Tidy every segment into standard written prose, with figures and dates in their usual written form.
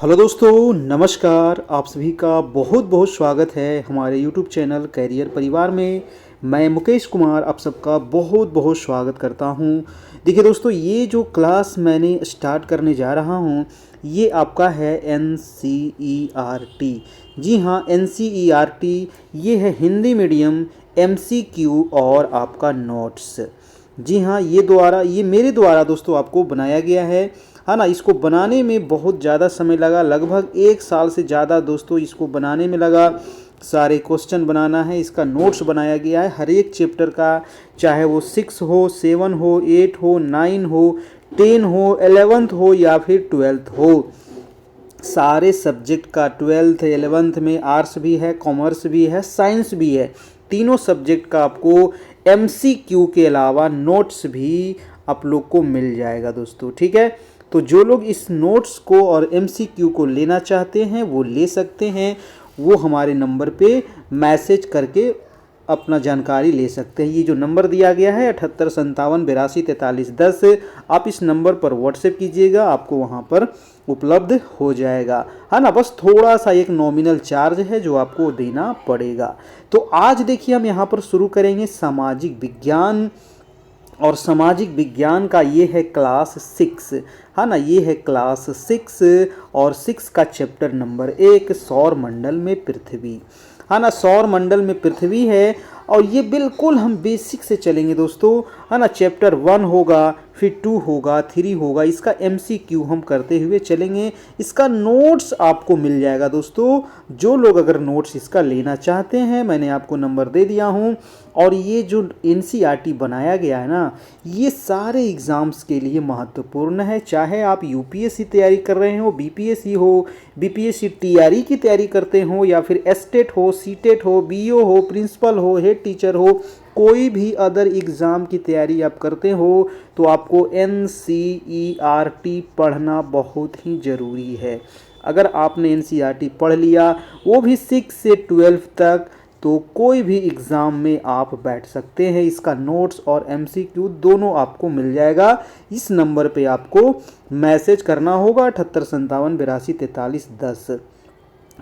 Hello दोस्तों, नमस्कार। आप सभी का बहुत बहुत स्वागत है हमारे यूट्यूब चैनल कैरियर परिवार में। मैं मुकेश कुमार आप सबका बहुत बहुत स्वागत करता हूं। देखिए दोस्तों, ये जो क्लास मैंने स्टार्ट करने जा रहा हूं, ये आपका है NCERT। जी हाँ, NCERT ये है हिंदी मीडियम MCQ और आपका नोट्स। जी हाँ, ये मेरे द्वारा दोस्तों आपको बनाया गया है ना। इसको बनाने में बहुत ज़्यादा समय लगा, लगभग 1 साल से ज़्यादा दोस्तों इसको बनाने में लगा। सारे क्वेश्चन बनाना है, इसका नोट्स बनाया गया है हर एक चैप्टर का, चाहे वो 6 हो, 7 हो, 8 हो, 9 हो, 10 हो, 11th हो या फिर 12th हो। सारे सब्जेक्ट का 12th 11th में आर्ट्स भी है, कॉमर्स भी है, साइंस भी है। तीनों सब्जेक्ट का आपको MCQ के अलावा नोट्स भी आप लोग को मिल जाएगा दोस्तों, ठीक है। तो जो लोग इस नोट्स को और MCQ को लेना चाहते हैं वो ले सकते हैं। वो हमारे नंबर पे मैसेज करके अपना जानकारी ले सकते हैं। ये जो नंबर दिया गया है 7857824310, आप इस नंबर पर व्हाट्सएप कीजिएगा, आपको वहाँ पर उपलब्ध हो जाएगा, है ना। बस थोड़ा सा एक नॉमिनल चार्ज है जो आपको देना पड़ेगा। तो आज देखिए हम यहाँ पर शुरू करेंगे सामाजिक विज्ञान, और सामाजिक विज्ञान का ये है क्लास 6, है ना। ये है क्लास 6 और 6 का चैप्टर नंबर 1 सौर मंडल में पृथ्वी, है ना। सौर मंडल में पृथ्वी है और ये बिल्कुल हम बेसिक से चलेंगे दोस्तों, है ना। चैप्टर 1 होगा, फिर 2 होगा, 3 होगा, इसका MCQ हम करते हुए चलेंगे। इसका नोट्स आपको मिल जाएगा दोस्तों। जो लोग अगर नोट्स इसका लेना चाहते हैं, मैंने आपको नंबर दे दिया हूँ। और ये जो NCERT बनाया गया है ना, ये सारे एग्ज़ाम्स के लिए महत्वपूर्ण है। चाहे आप UPSC तैयारी कर रहे हो, BPSC हो, BPSC TRE की तैयारी करते हो, या फिर STET हो, CTET हो, BO हो, प्रिंसिपल हो, हेड टीचर हो, कोई भी अदर एग्ज़ाम की तैयारी आप करते हो, तो आपको NCERT पढ़ना बहुत ही ज़रूरी है। अगर आपने NCERT पढ़ लिया, वो भी 6 से 12 तक, तो कोई भी एग्ज़ाम में आप बैठ सकते हैं। इसका नोट्स और MCQ दोनों आपको मिल जाएगा। इस नंबर पे आपको मैसेज करना होगा 7857824310।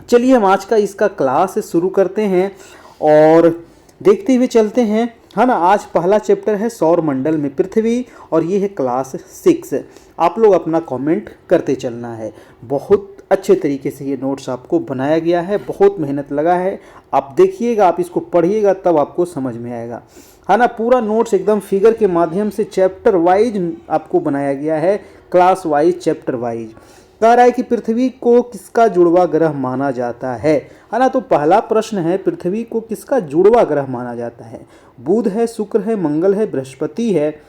चलिए हम आज का इसका क्लास शुरू करते हैं और देखते हुए चलते हैं, है ना। आज पहला चैप्टर है सौर मंडल में पृथ्वी और ये है क्लास 6। आप लोग अपना कमेंट करते चलना है। बहुत अच्छे तरीके से ये नोट्स आपको बनाया गया है, बहुत मेहनत लगा है। आप देखिएगा, आप इसको पढ़िएगा, तब आपको समझ में आएगा, है ना। पूरा नोट्स एकदम फिगर के माध्यम से चैप्टर वाइज आपको बनाया गया है, क्लास वाइज, चैप्टर वाइज। कह रहा है कि पृथ्वी को किसका जुड़वा ग्रह माना जाता है ना। तो पहला प्रश्न है, पृथ्वी को किसका जुड़वा ग्रह माना जाता है? बुध है, शुक्र है, मंगल है, बृहस्पति है।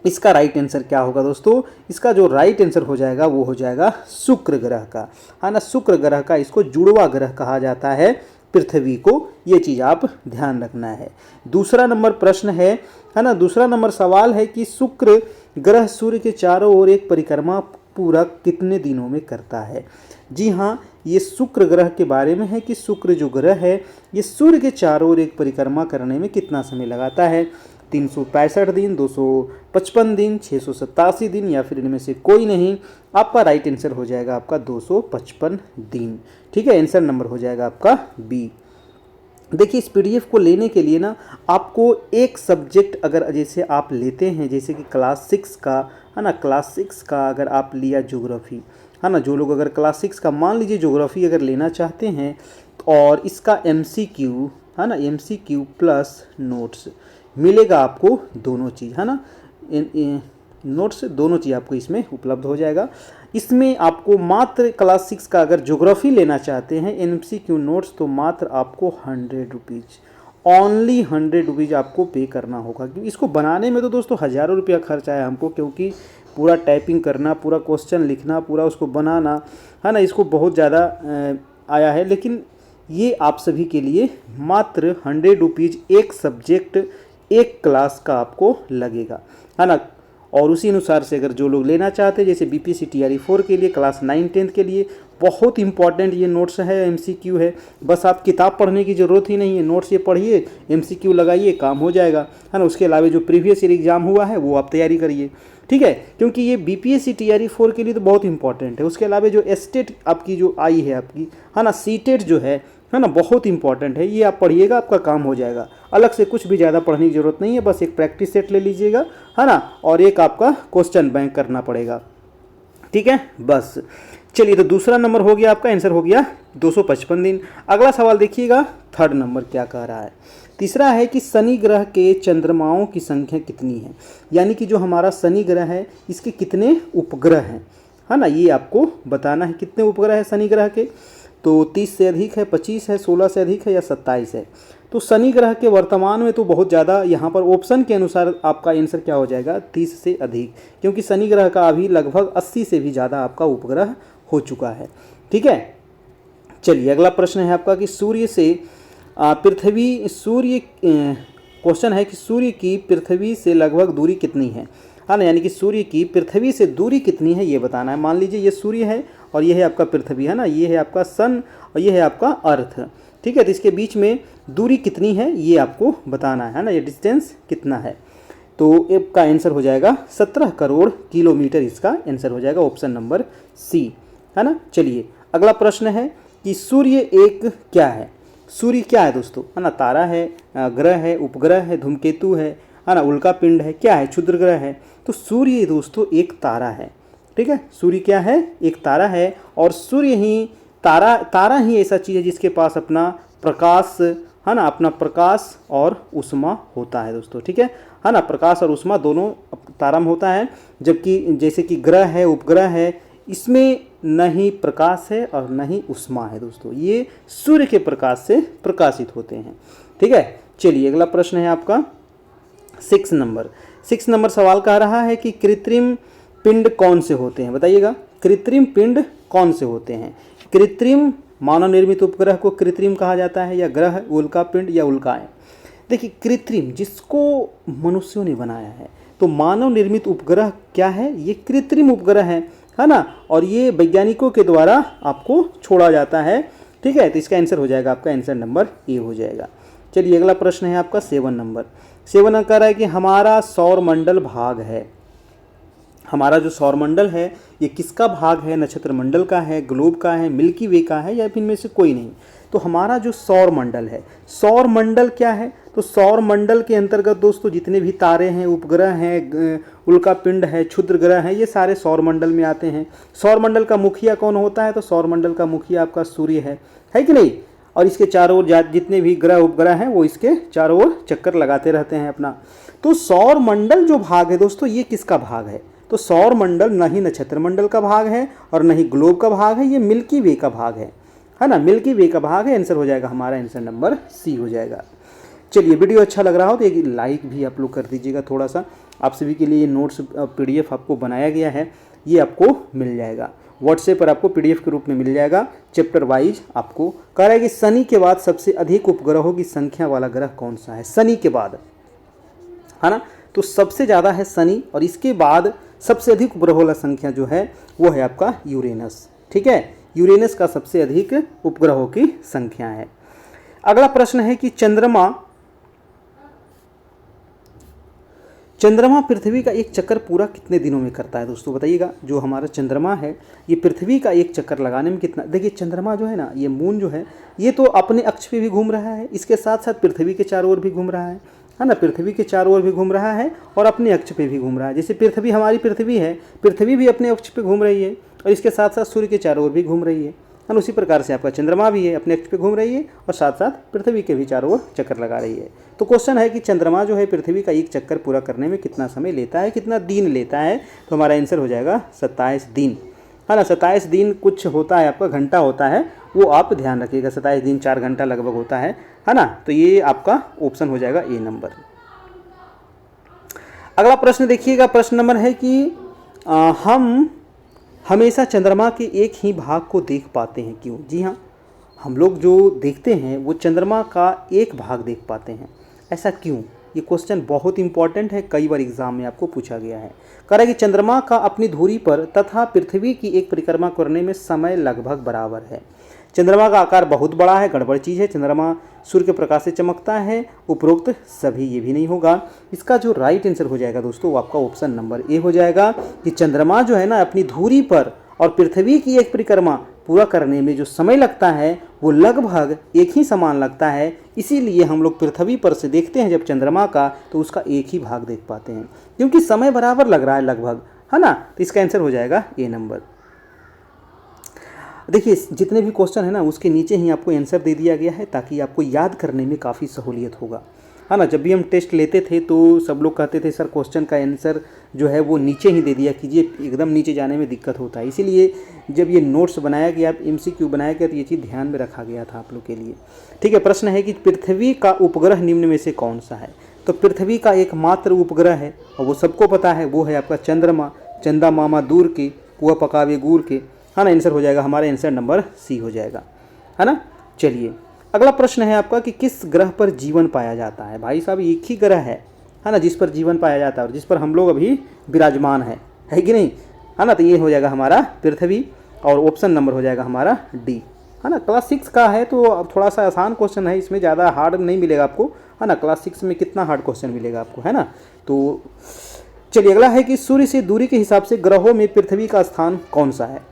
इसका राइट आंसर क्या होगा दोस्तों? इसका जो राइट आंसर हो जाएगा वो हो जाएगा शुक्र ग्रह का, है ना। शुक्र ग्रह का इसको जुड़वा ग्रह कहा जाता है पृथ्वी को। ये चीज़ आप ध्यान रखना है। दूसरा नंबर प्रश्न है ना, दूसरा नंबर सवाल है कि शुक्र ग्रह सूर्य के चारों ओर एक परिक्रमा पूरा कितने दिनों में करता है? जी हाँ, ये शुक्र ग्रह के बारे में है कि शुक्र जो ग्रह है ये सूर्य के चारों ओर एक परिक्रमा करने में कितना समय लगाता है। 365 दिन, 255 दिन, 687 दिन, या फिर इनमें से कोई नहीं। आपका राइट आंसर हो जाएगा आपका 255 दिन, ठीक है। आंसर नंबर हो जाएगा आपका बी। देखिए, इस PDF को लेने के लिए ना आपको एक सब्जेक्ट अगर जैसे आप लेते हैं, जैसे कि क्लास 6 का, है ना, क्लास 6 का अगर आप लिया ज्योग्राफी, है ना। जो लोग अगर क्लास 6 का मान लीजिए ज्योग्राफी अगर लेना चाहते हैं, और इसका MCQ, है ना, MCQ प्लस नोट्स मिलेगा आपको, दोनों चीज़, है ना। नोट्स दोनों चीज़ आपको इसमें उपलब्ध हो जाएगा। इसमें आपको मात्र क्लास 6 का अगर ज्योग्राफी लेना चाहते हैं MCQ नोट्स, तो मात्र आपको 100 रुपीज़, ओनली 100 रुपीज़ आपको पे करना होगा। क्योंकि इसको बनाने में तो दोस्तों हज़ारों रुपया खर्च आया हमको, क्योंकि पूरा टाइपिंग करना, पूरा क्वेश्चन लिखना, पूरा उसको बनाना, है ना, इसको बहुत ज़्यादा आया है। लेकिन ये आप सभी के लिए मात्र 100 रुपीज़ एक सब्जेक्ट, एक क्लास का आपको लगेगा, है ना। और उसी अनुसार से अगर जो लोग लेना चाहते हैं, जैसे बीपीएससी टीआरई 4 के लिए, क्लास 9 10 के लिए बहुत इंपॉर्टेंट ये नोट्स है, एमसीक्यू है। बस आप किताब पढ़ने की ज़रूरत ही नहीं है, नोट्स ये पढ़िए, एमसीक्यू लगाइए, काम हो जाएगा, है ना। उसके अलावा जो प्रीवियस ईयर एग्जाम हुआ है वो आप तैयारी करिए, ठीक है, क्योंकि ये बीपीएससी टीआरई 4 के लिए तो बहुत इंपॉर्टेंट है। उसके अलावा जो एस्टेट आपकी जो आई है आपकी, है ना, सीटेट जो है ना, बहुत इंपॉर्टेंट है। ये आप पढ़िएगा, आपका काम हो जाएगा। अलग से कुछ भी ज़्यादा पढ़ने की ज़रूरत नहीं है, बस एक प्रैक्टिस सेट ले लीजिएगा, है ना, और एक आपका क्वेश्चन बैंक करना पड़ेगा, ठीक है। बस चलिए, तो दूसरा नंबर हो गया आपका, आंसर हो गया 255 दिन। अगला सवाल देखिएगा, थर्ड नंबर क्या कह रहा है। तीसरा है कि शनि ग्रह के चंद्रमाओं की संख्या कितनी है, यानी कि जो हमारा शनि ग्रह है इसके कितने उपग्रह हैं, है ना, ये आपको बताना है। कितने उपग्रह है शनि ग्रह के, तो 30 से अधिक है, 25 है, 16 से अधिक है या 27 है। तो शनि ग्रह के वर्तमान में तो बहुत ज़्यादा, यहाँ पर ऑप्शन के अनुसार आपका आंसर क्या हो जाएगा, 30 से अधिक, क्योंकि शनि ग्रह का अभी लगभग 80 से भी ज़्यादा आपका उपग्रह हो चुका है, ठीक है। चलिए, अगला प्रश्न है आपका कि सूर्य से पृथ्वी, सूर्य क्वेश्चन है कि सूर्य की पृथ्वी से लगभग दूरी कितनी है ना, यानी कि सूर्य की पृथ्वी से दूरी कितनी है ये बताना है। मान लीजिए ये सूर्य है और ये है आपका पृथ्वी, है ना, ये है आपका सन और ये है आपका अर्थ, ठीक है। तो इसके बीच में दूरी कितनी है ये आपको बताना है ना, ये डिस्टेंस कितना है। तो इसका आंसर हो जाएगा 17 करोड़ किलोमीटर, इसका आंसर हो जाएगा ऑप्शन नंबर सी, है ना। चलिए, अगला प्रश्न है कि सूर्य एक क्या है। सूर्य क्या है दोस्तों, है ना, तारा है, ग्रह है, उपग्रह है, धूमकेतु है ना, उल्का पिंड है, क्या है, क्षुद्र ग्रह है। तो सूर्य दोस्तों एक तारा है, ठीक है। सूर्य क्या है, एक तारा है, और सूर्य ही तारा ही ऐसा चीज़ है जिसके पास अपना प्रकाश, है ना, अपना प्रकाश और उष्मा होता है दोस्तों, ठीक है ना। प्रकाश और उष्मा दोनों तारा में होता है, जबकि जैसे कि ग्रह है, उपग्रह है, इसमें न ही प्रकाश है और न ही उष्मा है दोस्तों, ये सूर्य के प्रकाश से प्रकाशित होते हैं, ठीक है। चलिए, अगला प्रश्न है आपका 6 नंबर सवाल कह रहा है कि कृत्रिम पिंड कौन से होते हैं, बताइएगा, कृत्रिम पिंड कौन से होते हैं। कृत्रिम मानव निर्मित उपग्रह को कृत्रिम कहा जाता है, या ग्रह, उल्का पिंड या उल्काएं। देखिए, कृत्रिम जिसको मनुष्यों ने बनाया है, तो मानव निर्मित उपग्रह क्या है, ये कृत्रिम उपग्रह है ना, और ये वैज्ञानिकों के द्वारा आपको छोड़ा जाता है, ठीक है। तो इसका आंसर हो जाएगा आपका आंसर नंबर ए हो जाएगा। चलिए, अगला प्रश्न है आपका 7 नंबर कह रहा है कि हमारा सौरमंडल भाग है, हमारा जो सौरमंडल है ये किसका भाग है, नक्षत्र मंडल का है, ग्लोब का है, मिल्की वे का है, या फिर इनमें से कोई नहीं। तो हमारा जो सौरमंडल है, सौरमंडल क्या है, तो सौरमंडल के अंतर्गत दोस्तों जितने भी तारे हैं, उपग्रह हैं, उल्का पिंड है, क्षुद्र ग्रह हैं, ये सारे सौरमंडल में आते हैं। सौरमंडल का मुखिया कौन होता है, तो सौरमंडल का मुखिया आपका सूर्य है कि नहीं, और इसके चारों ओर जितने भी ग्रह उपग्रह हैं वो इसके चारों ओर चक्कर लगाते रहते हैं अपना। तो सौरमंडल जो भाग है दोस्तों, ये किसका भाग है, तो सौरमंडल न ही नक्षत्र मंडल का भाग है और न ही ग्लोब का भाग है, ये मिल्की वे का भाग है ना, मिल्की वे का भाग है। आंसर हो जाएगा हमारा आंसर नंबर सी हो जाएगा। चलिए, वीडियो अच्छा लग रहा हो तो एक लाइक भी आप लोग कर दीजिएगा थोड़ा सा। आप सभी के लिए ये नोट्स PDF आपको बनाया गया है, ये आपको मिल जाएगा व्हाट्सएप पर, आपको PDF के रूप में मिल जाएगा, चैप्टर वाइज आपको कह रहा है कि शनि के बाद सबसे अधिक उपग्रहों की संख्या वाला ग्रह कौन सा है। शनि के बाद, है ना, तो सबसे ज़्यादा है शनि, और इसके बाद सबसे अधिक उपग्रहों वाला संख्या जो है वो है आपका यूरेनस, ठीक है। यूरेनस का सबसे अधिक उपग्रहों की संख्या है। अगला प्रश्न है कि चंद्रमा पृथ्वी का एक चक्कर पूरा कितने दिनों में करता है दोस्तों, बताइएगा। जो हमारा चंद्रमा है ये पृथ्वी का एक चक्कर लगाने में कितना, देखिए चंद्रमा जो है ना, ये मून जो है ये तो अपने अक्ष पे भी घूम रहा है, इसके साथ साथ पृथ्वी के चारों ओर भी घूम रहा है ना, पृथ्वी के चारों ओर भी घूम रहा है और अपने अक्ष पे भी घूम रहा है। जैसे पृथ्वी, हमारी पृथ्वी है, पृथ्वी भी अपने अक्ष पे घूम रही है और इसके साथ साथ सूर्य के चारों ओर भी घूम रही है। उसी प्रकार से आपका चंद्रमा भी है, अपने अक्ष पे घूम रही है और साथ साथ पृथ्वी के भी चारों ओर चक्कर लगा रही है। तो क्वेश्चन है कि चंद्रमा जो है पृथ्वी का एक चक्कर पूरा करने में कितना समय लेता है, कितना दिन लेता है। तो हमारा आंसर हो जाएगा 27 दिन, है ना। 27 दिन कुछ होता है आपका, घंटा होता है, वो आप ध्यान रखिएगा। 27 दिन 4 घंटा लगभग होता है ना। तो ये आपका ऑप्शन हो जाएगा ए नंबर। अगला प्रश्न देखिएगा, प्रश्न नंबर है कि हम हमेशा चंद्रमा के एक ही भाग को देख पाते हैं, क्यों। जी हाँ, हम लोग जो देखते हैं वो चंद्रमा का एक भाग देख पाते हैं, ऐसा क्यों, ये क्वेश्चन बहुत इंपॉर्टेंट है, कई बार एग्जाम में आपको पूछा गया है। कह रहा है कि चंद्रमा का अपनी धुरी पर तथा पृथ्वी की एक परिक्रमा करने में समय लगभग बराबर है। चंद्रमा का आकार बहुत बड़ा है, गड़बड़ चीज़ है। चंद्रमा सूर्य के प्रकाश से चमकता है, उपरोक्त सभी, ये भी नहीं होगा। इसका जो राइट आंसर हो जाएगा दोस्तों वो आपका ऑप्शन नंबर ए हो जाएगा कि चंद्रमा जो है ना अपनी धुरी पर और पृथ्वी की एक परिक्रमा पूरा करने में जो समय लगता है वो लगभग एक ही समान लगता है। इसीलिए हम लोग पृथ्वी पर से देखते हैं जब चंद्रमा का तो उसका एक ही भाग देख पाते हैं, क्योंकि समय बराबर लग रहा है लगभग, है ना। तो इसका आंसर हो जाएगा ए नंबर। देखिए जितने भी क्वेश्चन है ना उसके नीचे ही आपको आंसर दे दिया गया है ताकि आपको याद करने में काफ़ी सहूलियत होगा, है ना। जब भी हम टेस्ट लेते थे तो सब लोग कहते थे सर क्वेश्चन का आंसर जो है वो नीचे ही दे दिया कीजिए, एकदम नीचे जाने में दिक्कत होता है। इसीलिए जब ये नोट्स बनाया गया, MCQ बनाया गया, तो ये चीज़ ध्यान में रखा गया था आप लोग के लिए। ठीक है, प्रश्न है कि पृथ्वी का उपग्रह निम्न में से कौन सा है। तो पृथ्वी का एकमात्र उपग्रह है और वो सबको पता है, वो है आपका चंद्रमा। चंदा मामा दूर के, कुआ पकावे गुर के, है ना। आंसर हो जाएगा हमारा, आंसर नंबर सी हो जाएगा, है ना। चलिए अगला प्रश्न है आपका कि किस ग्रह पर जीवन पाया जाता है। भाई साहब एक ही ग्रह है ना, जिस पर जीवन पाया जाता है और जिस पर हम लोग अभी विराजमान है कि नहीं, है ना। तो ये हो जाएगा हमारा पृथ्वी और ऑप्शन नंबर हो जाएगा हमारा डी, है ना। क्लास 6 का है तो अब थोड़ा सा आसान क्वेश्चन है, इसमें ज़्यादा हार्ड नहीं मिलेगा आपको, है ना। क्लास 6 में कितना हार्ड क्वेश्चन मिलेगा आपको, है ना। तो चलिए अगला है कि सूर्य से दूरी के हिसाब से ग्रहों में पृथ्वी का स्थान कौन सा है।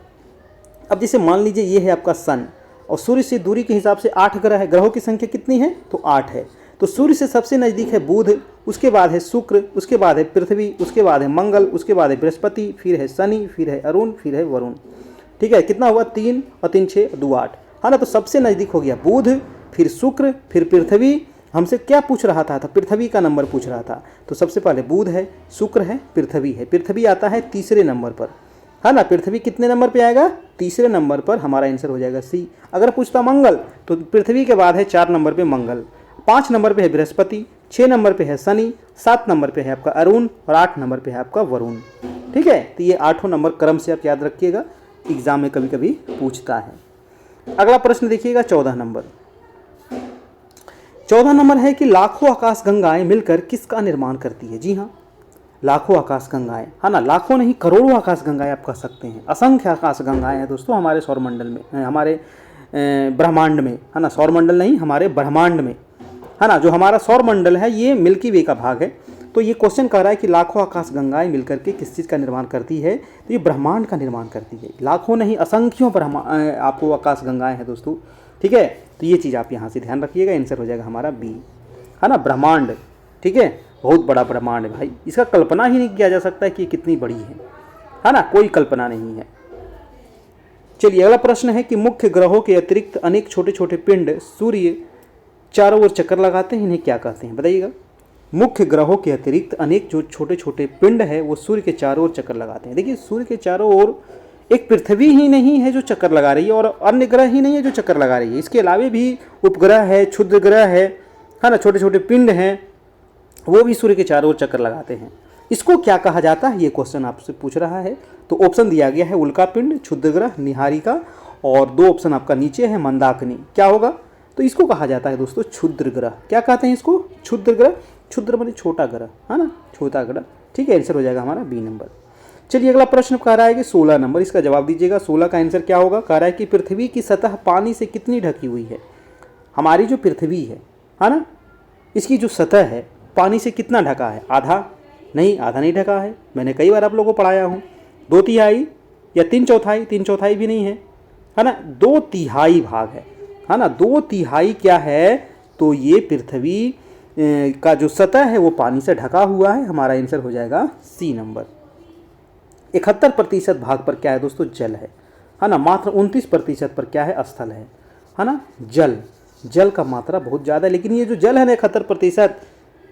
अब जैसे मान लीजिए ये है आपका सन और सूर्य से दूरी के हिसाब से 8 ग्रह है, ग्रहों की संख्या कितनी है तो 8 है। तो सूर्य से सबसे नज़दीक है बुध, उसके बाद है शुक्र, उसके बाद है पृथ्वी, उसके बाद है मंगल, उसके बाद है बृहस्पति, फिर है शनि, फिर है अरुण, फिर है वरुण। ठीक है, कितना हुआ 3 और 3 6 2 8, है ना। तो सबसे नज़दीक हो गया बुध, फिर शुक्र, फिर पृथ्वी। हमसे क्या पूछ रहा था, पृथ्वी का नंबर पूछ रहा था। तो सबसे पहले बुध है, शुक्र है, पृथ्वी है। पृथ्वी आता है तीसरे नंबर पर, है ना। पृथ्वी कितने नंबर पे आएगा, तीसरे नंबर पर। हमारा आंसर हो जाएगा सी। अगर पूछता मंगल तो पृथ्वी के बाद है 4 नंबर पे मंगल, 5 नंबर पे है बृहस्पति, 6 नंबर पे है शनि, 7 नंबर पे है आपका अरुण और 8 नंबर पे है आपका वरुण। ठीक है, तो ये 8 नंबर क्रम से आप याद रखिएगा, एग्जाम में कभी कभी पूछता है। अगला प्रश्न देखिएगा 14 नंबर। 14 नंबर है कि लाखों आकाश गंगाएं मिलकर किसका निर्माण करती है। जी हाँ, लाखों आकाश गंगाएं, है ना। लाखों नहीं करोड़ों आकाश गंगाएं आप कह सकते हैं। असंख्य आकाश गंगाएं हैं दोस्तों हमारे सौरमंडल में, हमारे ब्रह्मांड में, है ना। सौरमंडल नहीं, हमारे ब्रह्मांड में, है ना। जो हमारा सौरमंडल है ये मिल्की वे का भाग है। तो ये क्वेश्चन कह रहा है कि लाखों आकाश गंगाएं मिलकर के किस चीज़ का निर्माण करती है। तो ये ब्रह्मांड का निर्माण करती है। लाखों नहीं असंख्यों आपको आकाश गंगाएं हैं दोस्तों। ठीक है, तो ये चीज़ आप यहाँ से ध्यान रखिएगा, आंसर हो जाएगा हमारा बी, है ना। ब्रह्मांड, ठीक है, बहुत बड़ा ब्रह्मांड है भाई, इसका कल्पना ही नहीं किया जा सकता है कि कितनी बड़ी है ना। कोई कल्पना नहीं है। चलिए अगला प्रश्न है कि मुख्य ग्रहों के अतिरिक्त अनेक छोटे छोटे पिंड सूर्य चारों ओर चक्कर लगाते हैं, इन्हें क्या कहते हैं बताइएगा। मुख्य ग्रहों के अतिरिक्त अनेक जो छोटे छोटे पिंड है वो सूर्य के चारों ओर चक्कर लगाते हैं। देखिए सूर्य के चारों ओर एक पृथ्वी ही नहीं है जो चक्कर लगा रही है और अन्य ग्रह ही नहीं है जो चक्कर लगा रही है, इसके अलावा भी उपग्रह है, क्षुद्र ग्रह है ना, छोटे छोटे पिंड हैं, वो भी सूर्य के चारों ओर चक्कर लगाते हैं। इसको क्या कहा जाता है, ये क्वेश्चन आपसे पूछ रहा है। तो ऑप्शन दिया गया है उल्का पिंड, क्षुद्र ग्रह, निहारिका और 2 ऑप्शन आपका नीचे है मंदाकिनी। क्या होगा, तो इसको कहा जाता है दोस्तों क्षुद्र ग्रह। क्या कहते हैं इसको, क्षुद्र ग्रह। क्षुद्र माने छोटा ग्रह, है ना, छोटा ग्रह। ठीक है, आंसर हो जाएगा हमारा बी नंबर। चलिए अगला प्रश्न कह रहा है कि 16 नंबर, इसका जवाब दीजिएगा। 16 का आंसर क्या होगा, कह रहा है कि पृथ्वी की सतह पानी से कितनी ढकी हुई है। हमारी जो पृथ्वी है ना, इसकी जो सतह है पानी से कितना ढका है। आधा नहीं, आधा नहीं ढका है। मैंने कई बार आप लोगों को पढ़ाया हूँ। 2/3 या 3/4, 3/4 भी नहीं है ना, 2/3 भाग है ना। 2/3 क्या है, तो ये पृथ्वी का जो सतह है वो पानी से ढका हुआ है। हमारा आंसर हो जाएगा सी नंबर। 71% भाग पर क्या है दोस्तों, जल है ना। मात्र 29% पर क्या है, स्थल है ना। जल का मात्रा बहुत ज़्यादा है, लेकिन ये जो जल है ना 71%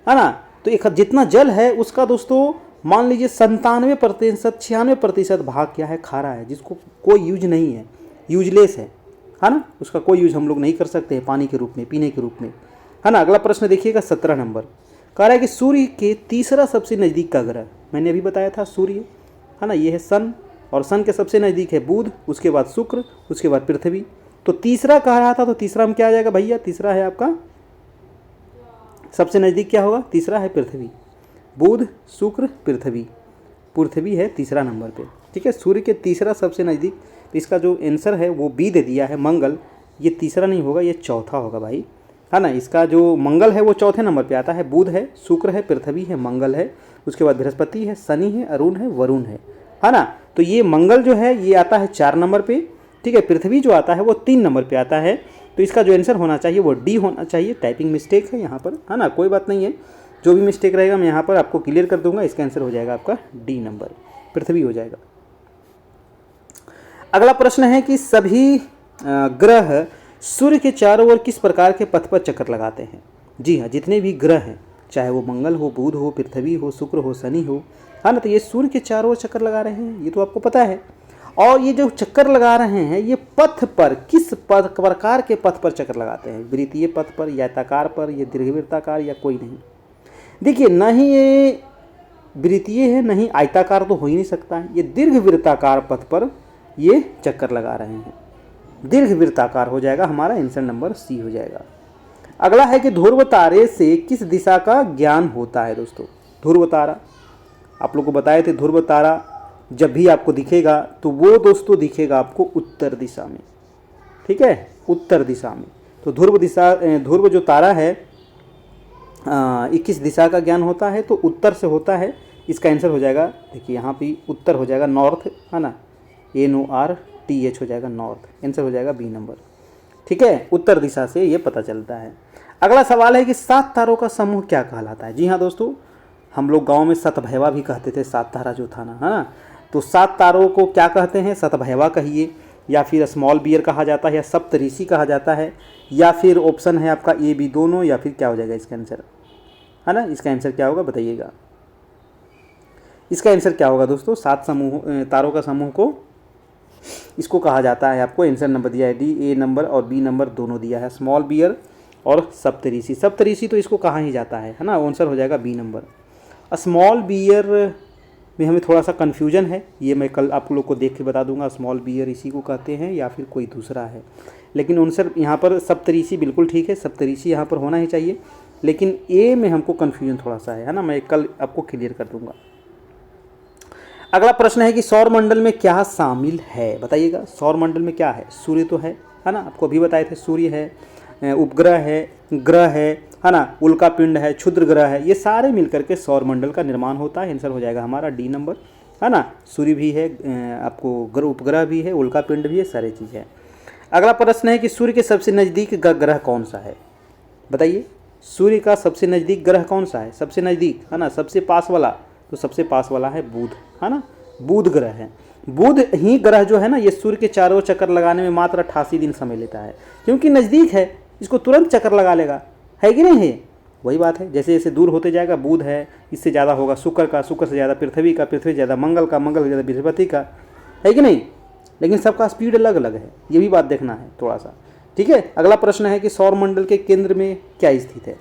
है ना, तो जितना जल है उसका दोस्तों मान लीजिए 97%, 96% भाग क्या है, खारा है, जिसको कोई यूज नहीं है, यूजलेस है ना। उसका कोई यूज हम लोग नहीं कर सकते हैं पानी के रूप में, पीने के रूप में, है ना। अगला प्रश्न देखिएगा 17 नंबर, कह रहा है कि सूर्य के तीसरा सबसे नज़दीक का ग्रह, मैंने अभी बताया था सूर्य, है ना। ये है सन और सन के सबसे नज़दीक है बुध, उसके बाद शुक्र, उसके बाद पृथ्वी। तो तीसरा कह रहा था, तो तीसरा में क्या आ जाएगा भैया, तीसरा है आपका सबसे नज़दीक क्या होगा? तीसरा है पृथ्वी, बुध, शुक्र, पृथ्वी। पृथ्वी है तीसरा नंबर पे, ठीक है। सूर्य के तीसरा सबसे नज़दीक, तो इसका जो आंसर है वो बी दे दिया है, मंगल। ये तीसरा नहीं होगा, ये चौथा होगा भाई, है ना। इसका जो मंगल है वो चौथे नंबर पे आता है। बुध है, शुक्र है, पृथ्वी है, मंगल है, उसके बाद बृहस्पति है, शनि है, अरुण है, वरुण है ना। तो ये मंगल जो है ये आता है 4 नंबर पे, ठीक है। पृथ्वी जो आता है वो 3 नंबर पे आता है। तो इसका जो आंसर होना चाहिए वो डी होना चाहिए। टाइपिंग मिस्टेक है यहाँ पर, है ना, कोई बात नहीं है, जो भी मिस्टेक रहेगा मैं यहाँ पर आपको क्लियर कर दूंगा। इसका आंसर हो जाएगा आपका डी नंबर, पृथ्वी हो जाएगा। अगला प्रश्न है कि सभी ग्रह सूर्य के चारों ओर किस प्रकार के पथ पर चक्कर लगाते हैं? जी हाँ, जितने भी ग्रह हैं, चाहे वो मंगल हो, बुध हो, पृथ्वी हो, शुक्र हो, शनि हो, है ना, तो ये सूर्य के चारों ओर चक्कर लगा रहे हैं, ये तो आपको पता है। और ये जो चक्कर लगा रहे हैं ये पथ पर, किस प्रकार के पथ पर चक्कर लगाते हैं? वृत्तीय पथ पर, या आयताकार पर, या दीर्घवृत्ताकार, या कोई नहीं? देखिए, ना ही ये वृत्तीय है, नहीं आयताकार, तो हो ही नहीं सकता है। ये दीर्घवृत्ताकार पथ पर ये चक्कर लगा रहे हैं, दीर्घवृत्ताकार हो जाएगा हमारा आंसर, नंबर सी हो जाएगा। अगला है कि ध्रुव तारे से किस दिशा का ज्ञान होता है? दोस्तों, ध्रुव तारा आप लोग को बताए थे, ध्रुव तारा जब भी आपको दिखेगा तो वो दोस्तों दिखेगा आपको उत्तर दिशा में, ठीक है, उत्तर दिशा में। तो ध्रुव जो तारा है 21 दिशा का ज्ञान होता है, तो उत्तर से होता है। इसका आंसर हो जाएगा, देखिए यहाँ पे उत्तर हो जाएगा नॉर्थ, है ना, NORTH हो जाएगा नॉर्थ, आंसर हो जाएगा बी नंबर, ठीक है। उत्तर दिशा से ये पता चलता है। अगला सवाल है कि 7 तारों का समूह क्या कहलाता है? जी हाँ दोस्तों, हम लोग गांव में सतभैवा भी कहते थे, 7 तारा जो था ना, है ना। तो 7 तारों को क्या कहते हैं? सतभैवा कहिए, या फिर स्मॉल बियर कहा जाता है, या सप्तऋषि कहा जाता है, या फिर ऑप्शन है आपका ए बी दोनों, या फिर क्या हो जाएगा इसका आंसर, है ना। इसका आंसर क्या होगा बताइएगा, इसका आंसर क्या होगा दोस्तों? 7 तारों का समूह को इसको कहा जाता है, आपको आंसर नंबर दिया है डी, ए नंबर और बी नंबर दोनों दिया है, स्मॉल बियर और सप्तऋषि। सप्तऋषि तो इसको कहा ही जाता है ना, आंसर हो जाएगा बी नंबर। स्मॉल बियर में हमें थोड़ा सा कन्फ्यूजन है, ये मैं कल आप लोग को देख के बता दूंगा, स्मॉल बियर इसी को कहते हैं या फिर कोई दूसरा है। लेकिन आंसर यहाँ पर सप्तऋषि बिल्कुल ठीक है, सप्तऋषि यहाँ पर होना ही चाहिए, लेकिन ए में हमको कन्फ्यूजन थोड़ा सा है ना, मैं कल आपको क्लियर कर दूंगा। अगला प्रश्न है कि सौर मंडल में क्या शामिल है? बताइएगा, सौर मंडल में क्या है? सूर्य तो है ना, आपको अभी बताए थे, सूर्य है, उपग्रह है, ग्रह है ना, उल्का पिंड है, क्षुद्र ग्रह है, ये सारे मिलकर के सौर मंडल का निर्माण होता है। आंसर हो जाएगा हमारा डी नंबर, है ना। सूर्य भी है, आपको उपग्रह भी है, उल्का पिंड भी है, सारी चीज़ है। अगला प्रश्न है कि सूर्य के सबसे नज़दीक ग्रह कौन सा है? बताइए, सूर्य का सबसे नज़दीक ग्रह कौन सा है? सबसे नज़दीक, है ना, सबसे पास वाला, तो सबसे पास वाला है बुध, है ना, बुध ग्रह है। बुध ही ग्रह जो है ना, ये सूर्य के चारों चक्कर लगाने में मात्र 88 दिन समय लेता है, क्योंकि नज़दीक है, इसको तुरंत चक्कर लगा लेगा, है कि नहीं है? वही बात है, जैसे जैसे दूर होते जाएगा, बुध है इससे ज़्यादा होगा शुक्र का, शुक्र से ज़्यादा पृथ्वी का, पृथ्वी ज़्यादा मंगल का, मंगल से ज़्यादा बृहस्पति का, है कि नहीं? लेकिन सबका स्पीड अलग अलग है, ये भी बात देखना है थोड़ा सा, ठीक है। अगला प्रश्न है कि सौर मंडल के केंद्र में क्या स्थित है?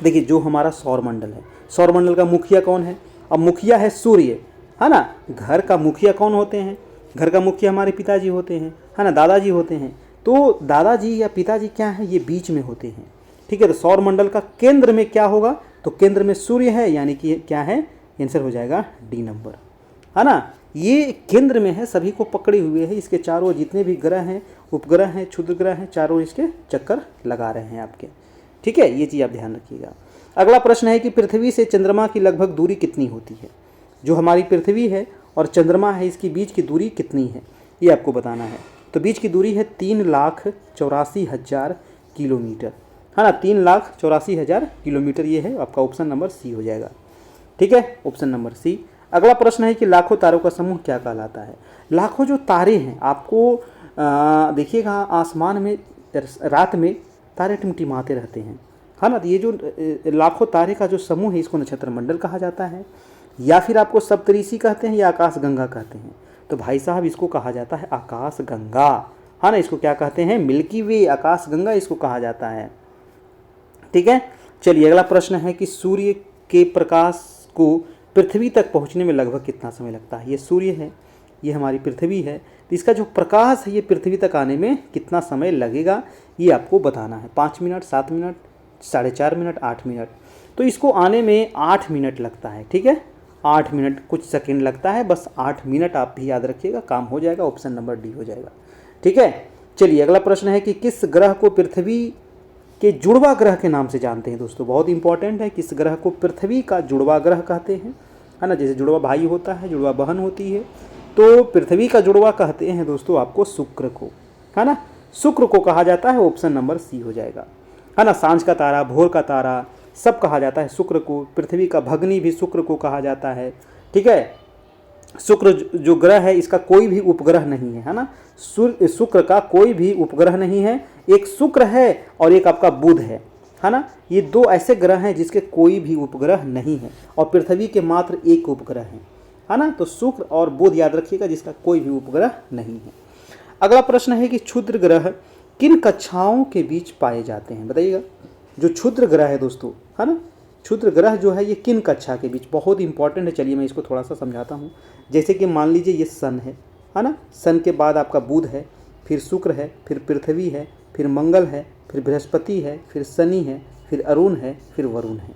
देखिए, जो हमारा सौर मंडल है, सौर मंडल का मुखिया कौन है? अब मुखिया है सूर्य, है ना। घर का मुखिया कौन होते हैं? घर का मुखिया हमारे पिताजी होते हैं, है ना, दादाजी होते हैं। तो दादाजी या पिताजी क्या है? ये बीच में होते हैं, ठीक है। तो सौर मंडल का केंद्र में क्या होगा? तो केंद्र में सूर्य है, यानी कि क्या है? आंसर हो जाएगा डी नंबर, है ना। ये केंद्र में है, सभी को पकड़े हुए है, इसके चारों जितने भी ग्रह हैं, उपग्रह हैं, क्षुद्र ग्रह हैं, चारों इसके चक्कर लगा रहे हैं आपके, ठीक है। ये चीज़ आप ध्यान रखिएगा। अगला प्रश्न है कि पृथ्वी से चंद्रमा की लगभग दूरी कितनी होती है? जो हमारी पृथ्वी है और चंद्रमा है, इसकी बीच की दूरी कितनी है, ये आपको बताना है। तो बीच की दूरी है 3,84,000 किलोमीटर, है ना, 3,84,000 किलोमीटर, ये है आपका ऑप्शन नंबर सी हो जाएगा, ठीक है, ऑप्शन नंबर सी। अगला प्रश्न है कि लाखों तारों का समूह क्या कहलाता है? लाखों जो तारे हैं, आपको देखिएगा आसमान में रात में तारे टिमटिमाते रहते हैं, है ना। तो ये जो लाखों तारे का जो समूह है, इसको नक्षत्र मंडल कहा जाता है, या फिर आपको सप्तऋषि कहते हैं, या आकाश गंगा कहते हैं। तो भाई साहब, इसको कहा जाता है आकाश गंगा, है ना। इसको क्या कहते हैं? मिल्की वे, आकाश गंगा इसको कहा जाता है, ठीक है। चलिए, अगला प्रश्न है कि सूर्य के प्रकाश को पृथ्वी तक पहुंचने में लगभग कितना समय लगता है? ये सूर्य है, ये हमारी पृथ्वी है, तो इसका जो प्रकाश है ये पृथ्वी तक आने में कितना समय लगेगा, ये आपको बताना है। 5 मिनट, 7 मिनट, 4.5 मिनट, 8 मिनट। तो इसको आने में 8 मिनट लगता है, ठीक है, 8 मिनट कुछ सेकंड लगता है, बस 8 मिनट आप भी याद रखिएगा, काम हो जाएगा, ऑप्शन नंबर डी हो जाएगा, ठीक है। चलिए अगला प्रश्न है कि किस ग्रह को पृथ्वी के जुड़वा ग्रह के नाम से जानते हैं दोस्तों, बहुत इंपॉर्टेंट है। किस ग्रह को पृथ्वी का जुड़वा ग्रह कहते हैं, है ना, जैसे जुड़वा भाई होता है, जुड़वा बहन होती है, तो पृथ्वी का जुड़वा कहते हैं दोस्तों आपको शुक्र को, है ना, शुक्र को कहा जाता है, ऑप्शन नंबर सी हो जाएगा, है ना। सांझ का तारा, भोर का तारा सब कहा जाता है शुक्र को। पृथ्वी का भगनी भी शुक्र को कहा जाता है, ठीक है। शुक्र जो ग्रह है इसका कोई भी उपग्रह नहीं है ना, शुक्र का कोई भी उपग्रह नहीं है, एक शुक्र है और एक आपका बुध है ना। ये दो ऐसे ग्रह हैं जिसके कोई भी उपग्रह नहीं है और पृथ्वी के मात्र एक उपग्रह है ना। तो शुक्र और बुध याद रखिएगा, जिसका कोई भी उपग्रह नहीं है। अगला प्रश्न है कि क्षुद्र ग्रह किन कक्षाओं के बीच पाए जाते हैं, बताइएगा। जो क्षुद्र ग्रह है दोस्तों, है ना, क्षुद्र ग्रह जो है ये किन कक्षा के बीच, बहुत इंपॉर्टेंट है। चलिए मैं इसको थोड़ा सा समझाता हूँ। जैसे कि मान लीजिए ये सन है ना, सन के बाद आपका बुध है, फिर शुक्र है, फिर पृथ्वी है, फिर मंगल है, फिर बृहस्पति है, फिर शनि है, फिर अरुण है, फिर वरुण है।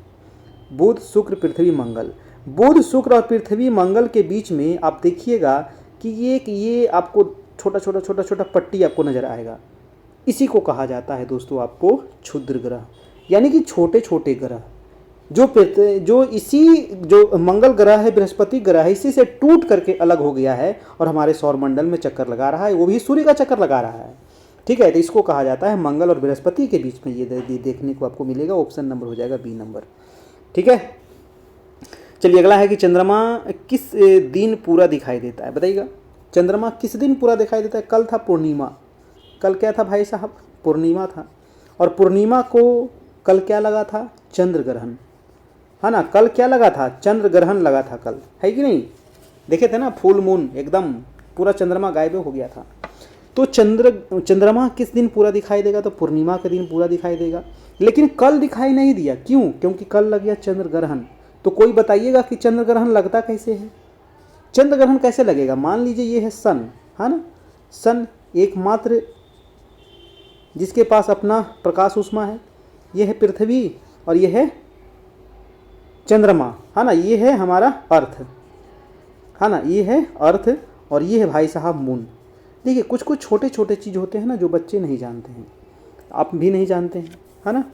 बुध, शुक्र, पृथ्वी, मंगल। बुध, शुक्र और पृथ्वी, मंगल के बीच में आप देखिएगा कि ये आपको छोटा छोटा छोटा छोटा पट्टी आपको नज़र आएगा, इसी को कहा जाता है दोस्तों आपको क्षुद्र ग्रह, यानी कि छोटे छोटे ग्रह जो मंगल ग्रह है, बृहस्पति ग्रह है, इसी से टूट करके अलग हो गया है और हमारे सौरमंडल में चक्कर लगा रहा है, वो भी सूर्य का चक्कर लगा रहा है, ठीक है। तो इसको कहा जाता है मंगल और बृहस्पति के बीच में ये देखने को आपको मिलेगा, ऑप्शन नंबर हो जाएगा बी नंबर, ठीक है। चलिए अगला है कि चंद्रमा किस दिन पूरा दिखाई देता है, बताइएगा। चंद्रमा किस दिन पूरा दिखाई देता है? कल था पूर्णिमा, कल क्या था भाई साहब? पूर्णिमा था। और पूर्णिमा को कल क्या लगा था? चंद्र ग्रहण, है ना। कल क्या लगा था? चंद्र ग्रहण लगा था कल, है कि नहीं? देखे थे ना, फुल मून, एकदम पूरा चंद्रमा गायब हो गया था। तो चंद्रमा किस दिन पूरा दिखाई देगा? तो पूर्णिमा के दिन पूरा दिखाई देगा। लेकिन कल दिखाई नहीं दिया, क्यों? क्योंकि कल लग गया चंद्र ग्रहण। तो कोई बताइएगा कि चंद्र ग्रहण लगता कैसे है? चंद्र ग्रहण कैसे लगेगा? मान लीजिए ये है सन, है ना, सन एकमात्र जिसके पास अपना प्रकाश ऊष्मा है, ये है पृथ्वी और ये है चंद्रमा, है ना, ये है हमारा अर्थ, है ना, ये है अर्थ और ये है भाई साहब मून। देखिए कुछ कुछ छोटे छोटे चीज़ होते हैं ना जो बच्चे नहीं जानते हैं, आप भी नहीं जानते हैं, है ना।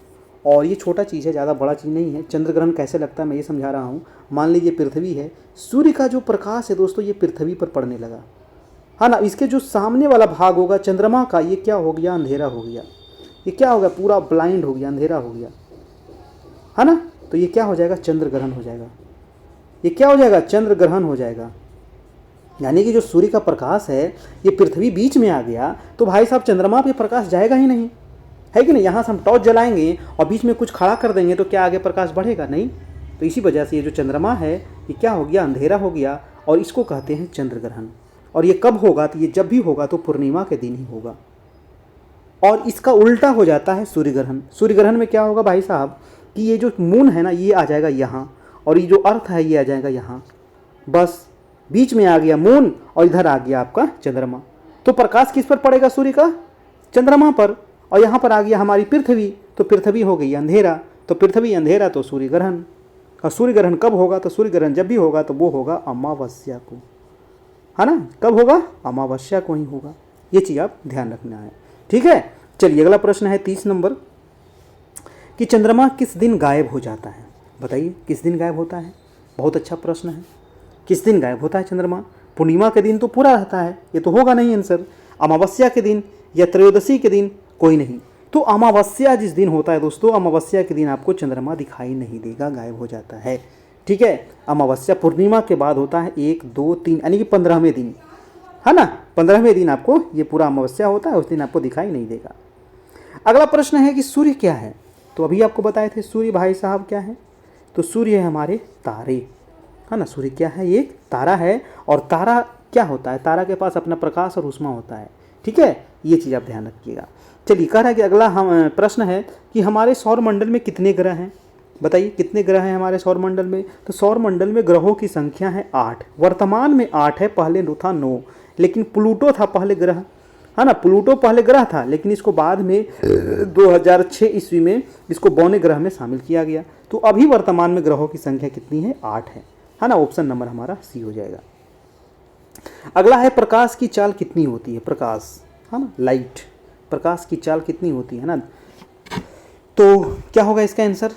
और ये छोटा चीज़ है, ज़्यादा बड़ा चीज़ नहीं है। चंद्र ग्रहण कैसे लगता है मैं ये समझा रहा हूँ। मान लीजिए पृथ्वी है, सूर्य का जो प्रकाश है दोस्तों ये पृथ्वी पर पड़ने लगा, है ना। इसके जो सामने वाला भाग होगा चंद्रमा का, ये क्या हो गया? अंधेरा हो गया। ये क्या हो गया? पूरा ब्लाइंड हो गया, अंधेरा हो गया, है ना। तो ये क्या हो जाएगा? चंद्र ग्रहण हो जाएगा। ये क्या हो जाएगा? चंद्र ग्रहण हो जाएगा। यानी कि जो सूर्य का प्रकाश है ये पृथ्वी बीच में आ गया, तो भाई साहब चंद्रमा पे प्रकाश जाएगा ही नहीं, है कि नहीं। यहाँ से हम टॉर्च जलाएंगे और बीच में कुछ खड़ा कर देंगे तो क्या आगे प्रकाश बढ़ेगा? नहीं। तो इसी वजह से ये जो चंद्रमा है ये क्या हो गया? अंधेरा हो गया और इसको कहते हैं चंद्र ग्रहण। और ये कब होगा? तो ये जब भी होगा तो पूर्णिमा के दिन ही होगा। और इसका उल्टा हो जाता है सूर्य ग्रहण। सूर्य ग्रहण में क्या होगा भाई साहब कि ये जो मून है ना ये आ जाएगा यहाँ और ये जो अर्थ है ये आ जाएगा यहाँ, बस बीच में आ गया मून और इधर आ गया आपका चंद्रमा। तो प्रकाश किस पर पड़ेगा? सूर्य का, चंद्रमा पर। और यहाँ पर आ गया हमारी पृथ्वी, तो पृथ्वी हो गई अंधेरा। तो पृथ्वी अंधेरा तो सूर्य ग्रहण। और सूर्य ग्रहण कब होगा? तो सूर्य ग्रहण जब भी होगा तो वो होगा अमावस्या को, है ना। कब होगा? अमावस्या को ही होगा। ये चीज़ आप ध्यान रखना है, ठीक है। चलिए अगला प्रश्न है 30 नंबर कि चंद्रमा किस दिन गायब हो जाता है? बताइए किस दिन गायब होता है? बहुत अच्छा प्रश्न है। किस दिन गायब होता है चंद्रमा? पूर्णिमा के दिन तो पूरा रहता है, ये तो होगा नहीं आंसर। अमावस्या के दिन या त्रयोदशी के दिन? कोई नहीं। तो अमावस्या जिस दिन होता है दोस्तों, अमावस्या के दिन आपको चंद्रमा दिखाई नहीं देगा, गायब हो जाता है, ठीक है। अमावस्या पूर्णिमा के बाद होता है 1, 2, 3 यानी कि 15वें दिन, है ना। 15वें दिन आपको ये पूरा अमावस्या होता है, उस दिन आपको दिखाई नहीं देगा। अगला प्रश्न है कि सूर्य क्या है? तो अभी आपको बताए थे सूर्य भाई साहब क्या है? तो सूर्य है हमारे तारे, है ना। सूर्य क्या है? एक तारा है। और तारा क्या होता है? तारा के पास अपना प्रकाश और ऊष्मा होता है, ठीक है। ये चीज़ आप ध्यान रखिएगा। चलिए कह रहा है कि अगला हम प्रश्न है कि हमारे सौरमंडल में कितने ग्रह हैं? बताइए कितने ग्रह हैं हमारे सौरमंडल में? तो सौरमंडल में ग्रहों की संख्या है 8। वर्तमान में 8 है, पहले था 9, लेकिन प्लूटो था पहले ग्रह, है ना। प्लूटो पहले ग्रह था, लेकिन इसको बाद में 2006 ईस्वी में इसको बौने ग्रह में शामिल किया गया। तो अभी वर्तमान में ग्रहों की संख्या कितनी है? 8 है ना। ऑप्शन नंबर हमारा सी हो जाएगा। अगला है प्रकाश की चाल कितनी होती है? प्रकाश, है ना, लाइट, प्रकाश की चाल कितनी होती है ना। तो क्या होगा इसका आंसर?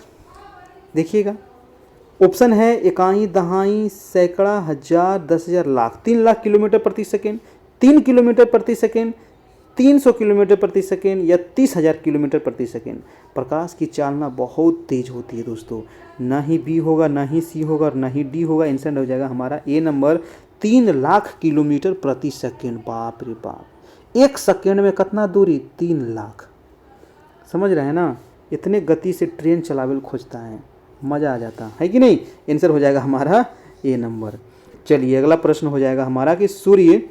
देखिएगा, ऑप्शन है इकाई, दहाई, सैकड़ा, हजार, 10,000, लाख। 3 लाख किलोमीटर प्रति सेकेंड, 3 किलोमीटर प्रति सेकेंड, 300 किलोमीटर प्रति सेकेंड या 30,000 किलोमीटर प्रति सेकेंड। प्रकाश की चालना बहुत तेज होती है दोस्तों। ना ही बी होगा, ना ही सी होगा और ना ही डी होगा। आंसर हो जाएगा हमारा ए नंबर, 3 लाख किलोमीटर प्रति सेकेंड। बाप रे बाप, 1 सेकेंड में कितना दूरी? 3 लाख। समझ रहे हैं ना, इतने गति से ट्रेन चलावेल खोजता है, मज़ा आ जाता है कि नहीं। आंसर हो जाएगा हमारा ए नंबर। चलिए अगला प्रश्न हो जाएगा हमारा कि सूर्य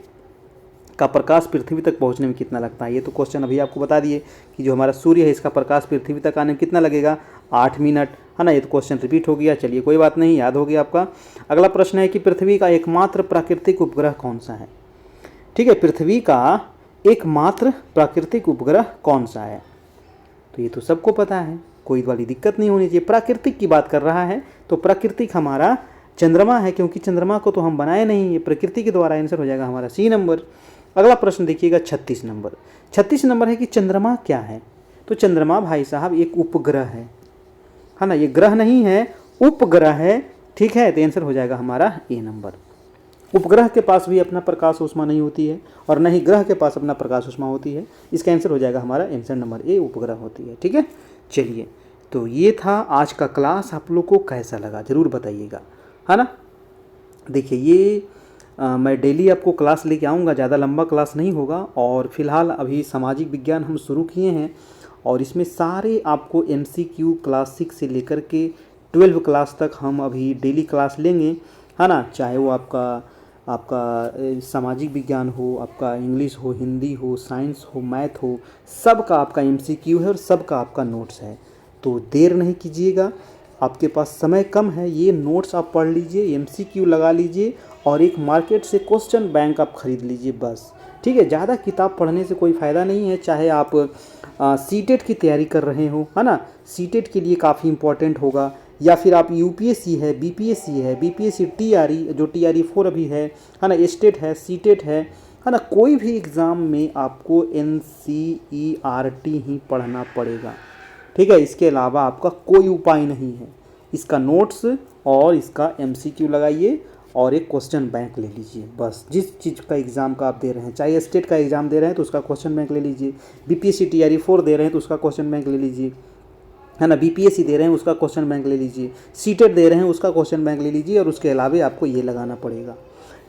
का प्रकाश पृथ्वी तक पहुंचने में कितना लगता है। ये तो क्वेश्चन अभी आपको बता दिए कि जो हमारा सूर्य है इसका प्रकाश पृथ्वी तक आने में कितना लगेगा? 8 मिनट, है ना। ये तो क्वेश्चन रिपीट हो गया, चलिए कोई बात नहीं, याद हो गया आपका। अगला प्रश्न है कि पृथ्वी का एकमात्र प्राकृतिक उपग्रह कौन सा है? ठीक है, पृथ्वी का एकमात्र प्राकृतिक उपग्रह कौन सा है? तो ये तो सबको पता है, कोई वाली दिक्कत नहीं होनी चाहिए। प्राकृतिक की बात कर रहा है तो प्राकृतिक हमारा चंद्रमा है, क्योंकि चंद्रमा को तो हम बनाए नहीं, ये प्रकृति के द्वारा। आंसर हो जाएगा हमारा सी नंबर। अगला प्रश्न देखिएगा 36 नंबर। 36 नंबर है कि चंद्रमा क्या है? तो चंद्रमा भाई साहब एक उपग्रह है ना। ये ग्रह नहीं है, उपग्रह है, ठीक है। तो आंसर हो जाएगा हमारा ए नंबर। उपग्रह के पास भी अपना प्रकाश ऊष्मा नहीं होती है और न ही ग्रह के पास अपना प्रकाश ऊष्मा होती है। इसका आंसर हो जाएगा हमारा आंसर नंबर ए, उपग्रह होती है। ठीक है, चलिए तो ये था आज का क्लास। आप लोग को कैसा लगा ज़रूर बताइएगा, है ना। देखिए ये मैं डेली आपको क्लास लेके आऊँगा, ज़्यादा लंबा क्लास नहीं होगा। और फिलहाल अभी सामाजिक विज्ञान हम शुरू किए हैं और इसमें सारे आपको MCQ क्लास 6 से लेकर के 12 क्लास तक हम अभी डेली क्लास लेंगे, है ना। चाहे वो आपका सामाजिक विज्ञान हो, आपका इंग्लिश हो, हिंदी हो, साइंस हो, मैथ हो, सब का आपका MCQ है और सब का आपका नोट्स है। तो देर नहीं कीजिएगा, आपके पास समय कम है, ये नोट्स आप पढ़ लीजिए, MCQ लगा लीजिए और एक मार्केट से क्वेश्चन बैंक आप ख़रीद लीजिए बस। ठीक है, ज़्यादा किताब पढ़ने से कोई फ़ायदा नहीं है। चाहे आप सीटेट की तैयारी कर रहे हो, है ना, सीटेट के लिए काफ़ी इंपॉर्टेंट होगा, या फिर आप UPSC है, BPSC है, BPSC TRE जो TRE 4 अभी है ना, स्टेट है, सीटेट है ना। कोई भी एग्ज़ाम में आपको NCERT ही पढ़ना पड़ेगा। ठीक है, इसके अलावा आपका कोई उपाय नहीं है। इसका नोट्स और इसका MCQ लगाइए और एक क्वेश्चन बैंक ले लीजिए बस। जिस चीज़ का एग्ज़ाम का आप दे रहे हैं, चाहे स्टेट का एग्ज़ाम दे रहे हैं तो उसका क्वेश्चन बैंक ले लीजिए, BPSC TRE 4 दे रहे हैं तो उसका क्वेश्चन बैंक ले लीजिए, है ना, BPSC दे रहे हैं उसका क्वेश्चन बैंक ले लीजिए, सीटेट दे रहे हैं उसका क्वेश्चन बैंक ले लीजिए और उसके अलावा आपको ये लगाना पड़ेगा।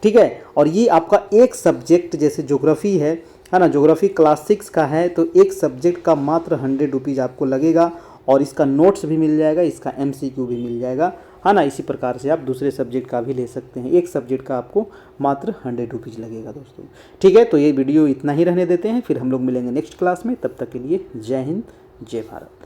ठीक है, और ये आपका एक सब्जेक्ट जैसे ज्योग्राफी है ना, ज्योग्राफी क्लास 6 का है तो एक सब्जेक्ट का मात्र 100 रुपीज़ आपको लगेगा और इसका नोट्स भी मिल जाएगा, इसका MCQ भी मिल जाएगा, है ना। इसी प्रकार से आप दूसरे सब्जेक्ट का भी ले सकते हैं। एक सब्जेक्ट का आपको मात्र 100 रुपीज़ लगेगा दोस्तों। ठीक है, तो ये वीडियो इतना ही रहने देते हैं, फिर हम लोग मिलेंगे नेक्स्ट क्लास में। तब तक के लिए जय हिंद, जय भारत।